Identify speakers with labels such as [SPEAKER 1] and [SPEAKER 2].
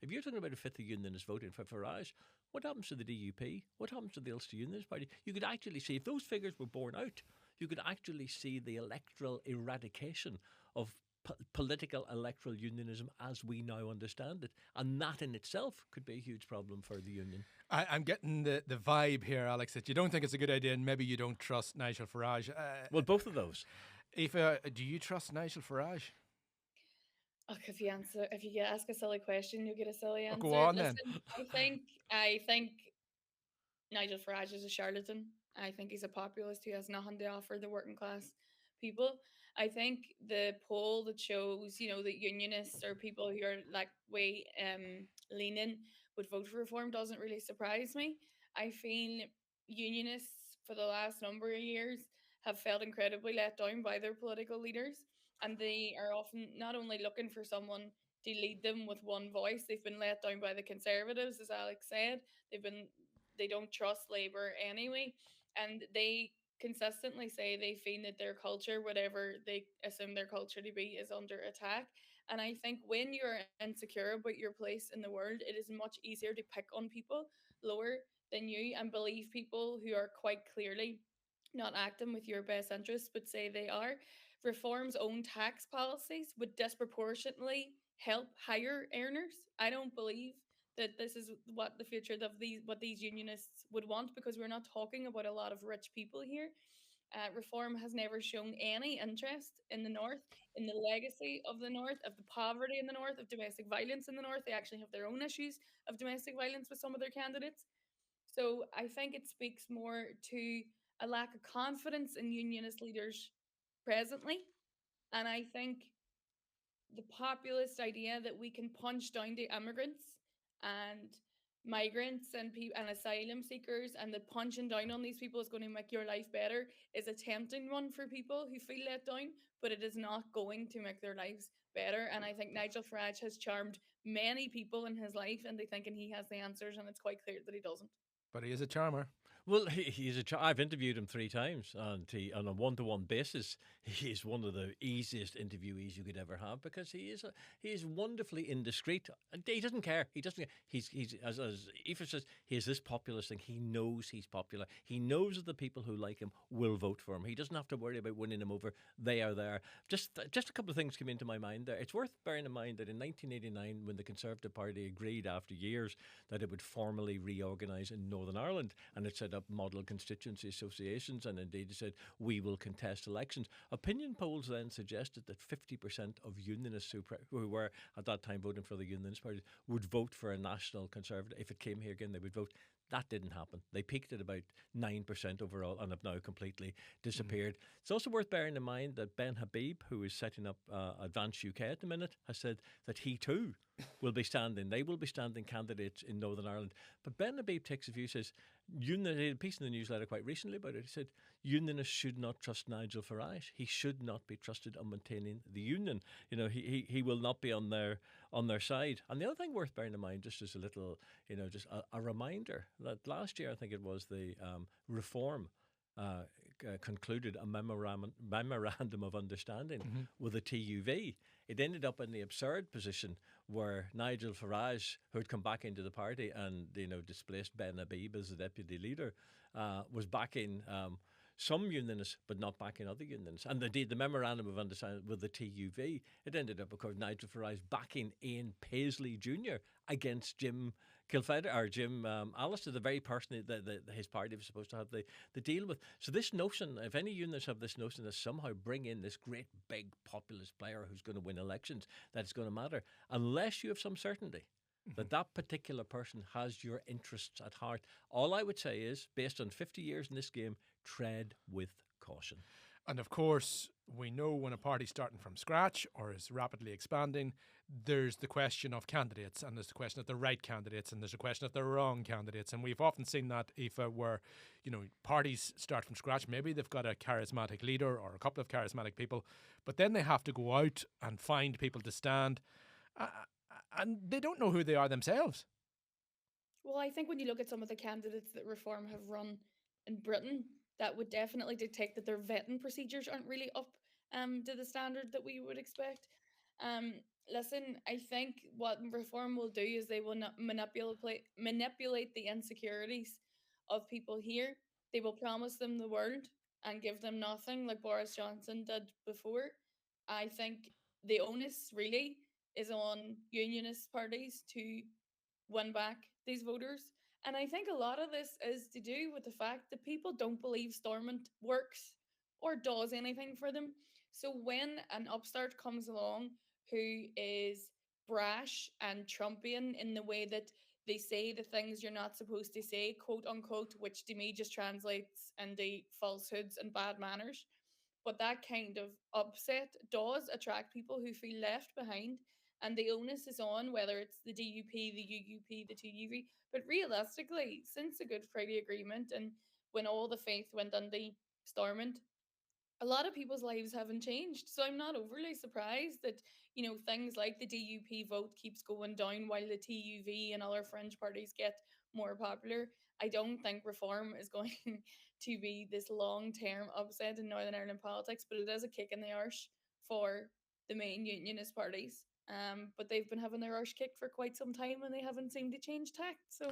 [SPEAKER 1] If you're talking about a fifth of Unionists voting for Farage, what happens to the DUP? What happens to the Ulster Unionist Party? You could actually see, if those figures were borne out, you could actually see the electoral eradication of political electoral unionism as we now understand it. And that in itself could be a huge problem for the union.
[SPEAKER 2] I'm getting the vibe here, Alex, that you don't think it's a good idea and maybe you don't trust Nigel Farage.
[SPEAKER 1] Well, both of those.
[SPEAKER 2] Aoife, do you trust Nigel Farage?
[SPEAKER 3] If you ask a silly question, you get a silly answer.
[SPEAKER 2] Go on
[SPEAKER 3] Listen,
[SPEAKER 2] then.
[SPEAKER 3] I think Nigel Farage is a charlatan. I think he's a populist who has nothing to offer the working class people. I think the poll that shows, that unionists or people who are like way leaning would vote for reform doesn't really surprise me. I feel unionists for the last number of years have felt incredibly let down by their political leaders, and they are often not only looking for someone to lead them with one voice. They've been let down by the Conservatives, as Alex said. They don't trust Labour anyway, and they consistently say they feel that their culture, whatever they assume their culture to be, is under attack. And I think when you're insecure about your place in the world, it is much easier to pick on people lower than you and believe people who are quite clearly not acting with your best interests, but say they are. Reform's own tax policies would disproportionately help higher earners. I don't believe that this is what the future of these unionists would want, because we're not talking about a lot of rich people here. Reform has never shown any interest in the North, in the legacy of the North, of the poverty in the North, of domestic violence in the North. They actually have their own issues of domestic violence with some of their candidates. So I think it speaks more to a lack of confidence in unionist leaders presently. And I think the populist idea that we can punch down to immigrants and migrants and asylum seekers, and that punching down on these people is going to make your life better, is a tempting one for people who feel let down, but it is not going to make their lives better. And I think Nigel Farage has charmed many people in his life into thinking he has the answers, and it's quite clear that he doesn't.
[SPEAKER 2] But he is a charmer.
[SPEAKER 1] Well, I've interviewed him 3 times, and on a one-to-one basis, he's one of the easiest interviewees you could ever have, because he is wonderfully indiscreet. He doesn't care. He doesn't. He's as Aoife says, he has this populist thing. He knows he's popular. He knows that the people who like him will vote for him. He doesn't have to worry about winning him over. They are there. Just a couple of things came into my mind there. It's worth bearing in mind that in 1989, when the Conservative Party agreed after years that it would formally reorganise in Northern Ireland, and it set up model constituency associations, and indeed it said we will contest elections. Opinion polls then suggested that 50% of unionists who were at that time voting for the Unionist Party would vote for a national Conservative. If it came here again, they would vote. That didn't happen. They peaked at about 9% overall and have now completely disappeared. It's also worth bearing in mind that Ben Habib, who is setting up Advance UK at the minute, has said that he too will be standing. They will be standing candidates in Northern Ireland. But Ben Habib takes a view, says, he had a piece in the newsletter quite recently about it. He said, unionists should not trust Nigel Farage. He should not be trusted on maintaining the union. He will not be on their side. And the other thing worth bearing in mind, just as a little, just a reminder, that last year, I think it was the reform concluded a memorandum of understanding with the TUV. It ended up in the absurd position where Nigel Farage, who had come back into the party and displaced Ben Habib as the deputy leader, was backing some unionists, but not backing other unions. And indeed, the memorandum of understanding with the TUV, it ended up, of course, Nigel Farage backing Ian Paisley Jr. against Jim Allister, the very person that his party was supposed to have the deal with. So this notion, if any unionists have this notion that somehow bring in this great big populist player who's going to win elections, that it's going to matter, unless you have some certainty that particular person has your interests at heart. All I would say is, based on 50 years in this game, tread with caution.
[SPEAKER 2] And of course, we know when a party's starting from scratch or is rapidly expanding, there's the question of candidates, and there's the question of the right candidates, and there's the question of the wrong candidates. And we've often seen that, Aoife, where, parties start from scratch. Maybe they've got a charismatic leader or a couple of charismatic people, but then they have to go out and find people to stand. And they don't know who they are themselves.
[SPEAKER 3] Well, I think when you look at some of the candidates that Reform have run in Britain, that would definitely detect that their vetting procedures aren't really up to the standard that we would expect. Listen, I think what reform will do is they will not manipulate the insecurities of people here. They will promise them the world and give them nothing, like Boris Johnson did before. I think the onus really is on unionist parties to win back these voters. And I think a lot of this is to do with the fact that people don't believe Stormont works or does anything for them. So when an upstart comes along who is brash and Trumpian in the way that they say the things you're not supposed to say, quote unquote, which to me just translates into falsehoods and bad manners. But that kind of upset does attract people who feel left behind, and the onus is on whether it's the DUP, the UUP, the TUV. But realistically, since the Good Friday Agreement and when all the faith went under Stormont, a lot of people's lives haven't changed. So I'm not overly surprised that, things like the DUP vote keeps going down while the TUV and other fringe parties get more popular. I don't think reform is going to be this long term upset in Northern Ireland politics, but it is a kick in the arse for the main unionist parties. But they've been having their arse kicked for quite some time and they haven't seemed to change tact. So